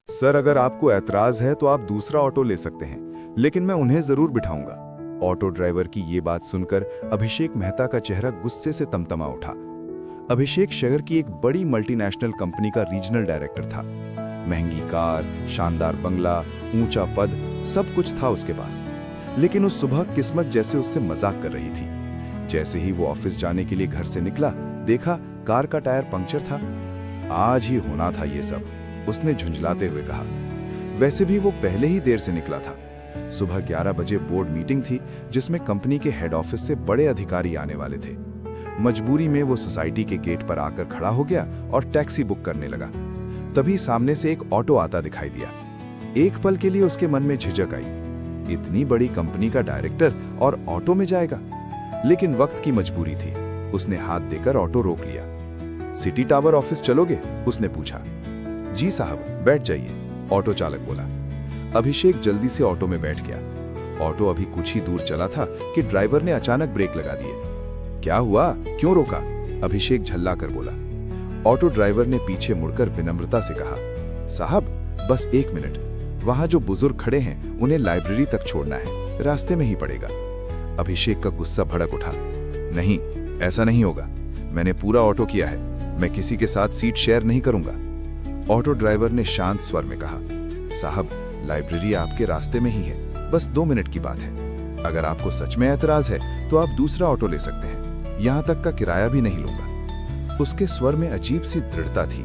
Sir, अगर आपको ऐतराज है तो आप दूसरा ऑटो ले सकते हैं, लेकिन मैं उन्हें जरूर बिठाऊंगा। ऑटो ड्राइवर की ये बात सुनकर अभिषेक मेहता का चेहरा गुस्से से तमतमा उठा। अभिषेक शहर की एक बड़ी मल्टीनेशनल कंपनी का रीजनल डायरेक्टर था। महंगी कार, शानदार बंगला, ऊंचा पद, सब कुछ था उसके पास। लेकिन उस सुबह किस्मत जैसे उससे मजाक कर रही थी। जैसे ही वो ऑफिस जाने के लिए घर से निकला, देखा कार का टायर पंक्चर था। आज ही होना था ये सब, उसने झुंझलाते हुए कहा। वैसे भी वो पहले ही देर से निकला था। सुबह 11 बजे बोर्ड मीटिंग थी, जिसमें कंपनी के हेड ऑफिस से बड़े अधिकारी आने वाले थे। मजबूरी में वो सोसाइटी के गेट पर आकर खड़ा हो गया और टैक्सी बुक करने लगा। तभी सामने से एक ऑटो आता दिखाई दिया। एक पल के लिए उसके मन में झिझक आई। इतनी बड़ी कंपनी का डायरेक्टर और ऑटो में जाएगा? लेकिन वक्त की मजबूरी थी। उसने हाथ देकर ऑटो रोक लिया। सिटी टावर ऑफिस चलोगे? उसने पूछा। जी साहब, बैठ जाइए, ऑटो चालक बोला। अभिषेक जल्दी से ऑटो में बैठ गया। ऑटो अभी कुछ ही दूर चला था कि ड्राइवर ने अचानक ब्रेक लगा दिए। क्या हुआ, क्यों रोका? अभिषेक झल्ला कर बोला। ऑटो ड्राइवर ने पीछे मुड़कर विनम्रता से कहा, साहब बस 1 मिनट, वहां जो बुजुर्ग खड़े हैं उन्हें लाइब्रेरी तक छोड़ना है, रास्ते में ही पड़ेगा। अभिषेक का गुस्सा भड़क उठा। नहीं, ऐसा नहीं होगा, मैंने पूरा ऑटो किया है, मैं किसी के साथ सीट शेयर नहीं करूंगा। ऑटो ड्राइवर ने शांत स्वर में कहा, साहब लाइब्रेरी आपके रास्ते में ही है, बस 2 मिनट की बात है। अगर आपको सच में ऐतराज है तो आप दूसरा ऑटो ले सकते हैं, यहां तक का किराया भी नहीं लूंगा। उसके स्वर में अजीब सी दृढ़ता थी।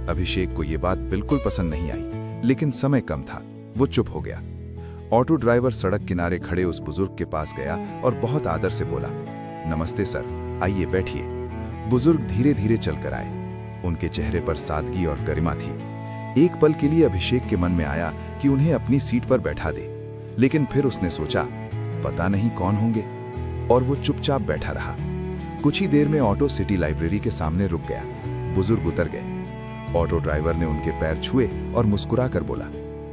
अभिषेक को यह बात बिल्कुल पसंद नहीं आई, लेकिन समय कम था, वो चुप हो गया। ऑटो ड्राइवर सड़क किनारे खड़े उस बुजुर्ग के पास गया और बहुत आदर से बोला, नमस्ते सर, आइए बैठिए। बुजुर्ग धीरे धीरे चलकर आए। उनके चेहरे पर सादगी और गरिमा थी। एक पल के लिए अभिषेक के मन में आया कि उन्हें अपनी सीट पर बैठा दे, लेकिन फिर उसने सोचा, पता नहीं कौन होंगे, और वो चुपचाप बैठा रहा। कुछ ही देर में ऑटो सिटी लाइब्रेरी के सामने रुक गया। बुजुर्ग उतर गए। ऑटो ड्राइवर ने उनके पैर छुए और मुस्कुरा कर बोला,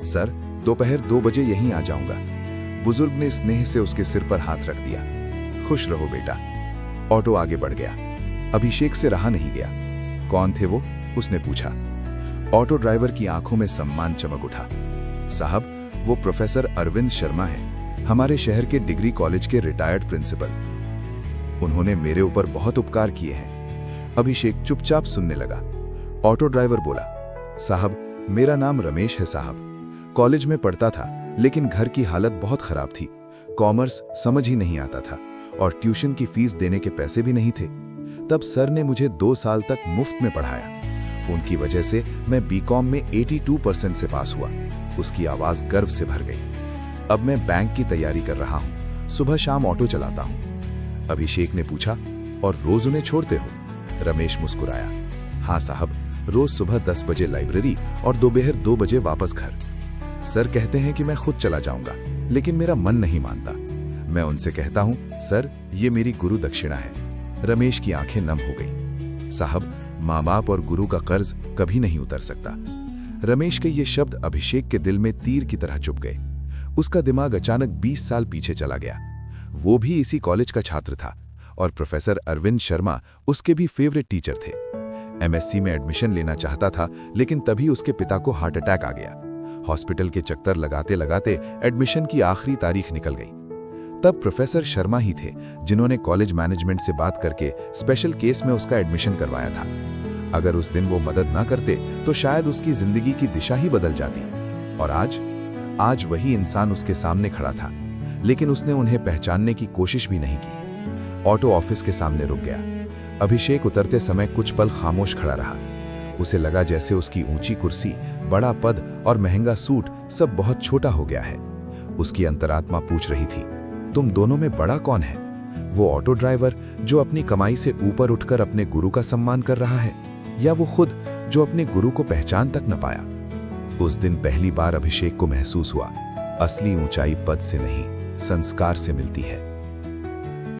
सर दोपहर 2 बजे यहीं आ जाऊंगा। बुजुर्ग ने स्नेह से उसके सिर पर हाथ रख दिया। खुश रहो बेटा। ऑटो आगे बढ़ गया। अभिषेक से रहा नहीं गया। कौन थे वो? उसने पूछा। ऑटो ड्राइवर की आंखों में सम्मान चमक उठा। साहब, वो प्रोफेसर अरविंद शर्मा हैं, हमारे शहर के डिग्री कॉलेज के रिटायर्ड प्रिंसिपल। उन्होंने मेरे ऊपर बहुत उपकार किए हैं। अभिषेक चुपचाप सुनने लगा। ऑटो ड्राइवर बोला, साहब मेरा नाम रमेश है साहब। कॉलेज में पढ़ता था, लेकिन घर की हालत बहुत खराब थी। कॉमर्स समझ ही नहीं आता था और ट्यूशन की फीस देने के पैसे भी नहीं थे। तब सर ने मुझे 2 साल तक मुफ्त में पढ़ाया। उनकी वजह से मैं बीकॉम में 82% से पास हुआ। उसकी आवाज गर्व से भर गई। अब मैं बैंक की तैयारी कर रहा हूँ, सुबह शाम ऑटो चलाता हूँ। अभिषेक ने पूछा, और रोज उन्हें छोड़ते हो? रमेश मुस्कुराया। हाँ साहब, रोज सुबह 10 बजे लाइब्रेरी और दोपहर 2 बजे वापस घर। सर कहते हैं कि मैं खुद चला जाऊंगा, लेकिन मेरा मन नहीं मानता। मैं उनसे कहता हूँ, सर ये मेरी गुरु दक्षिणा है। रमेश की आंखें नम हो गई। साहब, माँ बाप और गुरु का कर्ज कभी नहीं उतर सकता। रमेश के ये शब्द अभिषेक के दिल में तीर की तरह चुभ गए। उसका दिमाग अचानक 20 साल पीछे चला गया। वो भी इसी कॉलेज का छात्र था और प्रोफेसर अरविंद शर्मा उसके भी फेवरेट टीचर थे। एमएससी में एडमिशन लेना चाहता था, लेकिन तभी उसके पिता को हार्ट अटैक आ गया। हॉस्पिटल के चक्कर लगाते लगाते एडमिशन की आखिरी तारीख निकल गई। तब प्रोफेसर शर्मा ही थे जिन्होंने कॉलेज मैनेजमेंट से बात करके स्पेशल केस में उसका एडमिशन करवाया था। अगर उस दिन वो मदद ना करते तो शायद उसकी जिंदगी की दिशा ही बदल जाती। और आज वही इंसान उसके सामने खड़ा था, लेकिन उसने उन्हें पहचानने की कोशिश भी नहीं की। ऑटो ऑफिस के सामने रुक गया। अभिषेक उतरते समय कुछ पल खामोश खड़ा रहा। उसे लगा जैसे उसकी ऊंची कुर्सी, बड़ा पद और महंगा सूट सब बहुत छोटा हो गया है। उसकी अंतरात्मा पूछ रही थी, तुम दोनों में बड़ा कौन है? वो ऑटो ड्राइवर जो अपनी कमाई से ऊपर उठकर अपने गुरु का सम्मान कर रहा है, या वो खुद जो अपने गुरु को पहचान तक न पाया? उस दिन पहली बार अभिषेक को महसूस हुआ, असली ऊंचाई पद से नहीं, संस्कार से मिलती है।